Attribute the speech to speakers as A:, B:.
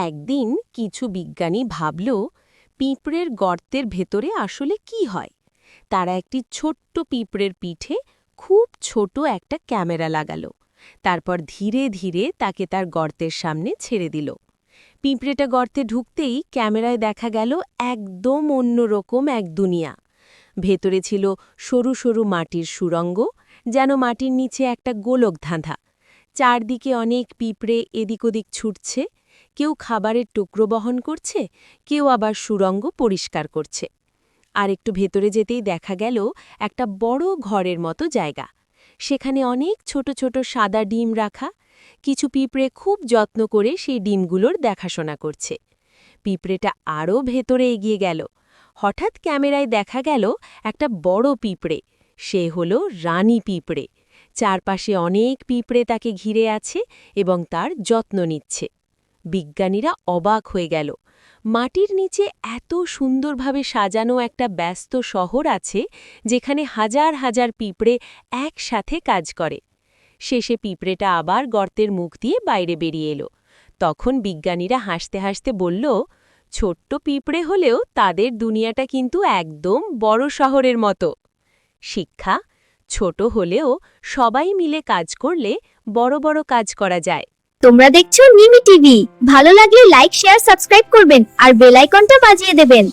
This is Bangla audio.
A: একদিন কিছু বিজ্ঞানী ভাবল পিঁপড়ের গর্তের ভেতরে আসলে কি হয়। তারা একটি ছোট্ট পিঁপড়ের পিঠে খুব ছোট একটা ক্যামেরা লাগালো। তারপর ধীরে ধীরে তাকে তার গর্তের সামনে ছেড়ে দিল। পিঁপড়েটা গর্তে ঢুকতেই ক্যামেরায় দেখা গেল একদম অন্যরকম এক দুনিয়া। ভেতরে ছিল সরু সরু মাটির সুড়ঙ্গ, যেন মাটির নিচে একটা গোলক ধাঁধা। চারদিকে অনেক পিঁপড়ে এদিক ওদিক ছুটছে, কেউ খাবারের টুকরো বহন করছে, কেউ আবার সুড়ঙ্গ পরিষ্কার করছে। আর একটু ভেতরে যেতেই দেখা গেল একটা বড় ঘরের মতো জায়গা। সেখানে অনেক ছোট ছোট সাদা ডিম রাখা। কিছু পিঁপড়ে খুব যত্ন করে সেই ডিমগুলোর দেখাশোনা করছে। পিঁপড়েটা আরও ভেতরে এগিয়ে গেল। হঠাৎ ক্যামেরায় দেখা গেল একটা বড় পিঁপড়ে। সে হল রানী পিঁপড়ে। চারপাশে অনেক পিঁপড়ে তাকে ঘিরে আছে এবং তার যত্ন নিচ্ছে। বিজ্ঞানীরা অবাক হয়ে গেল। মাটির নিচে এত সুন্দরভাবে সাজানো একটা ব্যস্ত শহর আছে, যেখানে হাজার হাজার পিঁপড়ে একসাথে কাজ করে। শেষে পিঁপড়েটা আবার গর্তের মুখ দিয়ে বাইরে বেরিয়ে এলো। তখন বিজ্ঞানীরা হাসতে হাসতে বলল, ছোট্ট পিঁপড়ে হলেও তাদের দুনিয়াটা কিন্তু একদম বড় শহরের মতো। শিক্ষা: ছোট হলেও সবাই মিলে কাজ করলে বড় বড় কাজ করা যায়।
B: তোমরা দেখছো নিমি টিভি। ভালো লাগলে লাইক, শেয়ার, সাবস্ক্রাইব করবেন আর বেল আইকনটা বাজিয়ে দেবেন।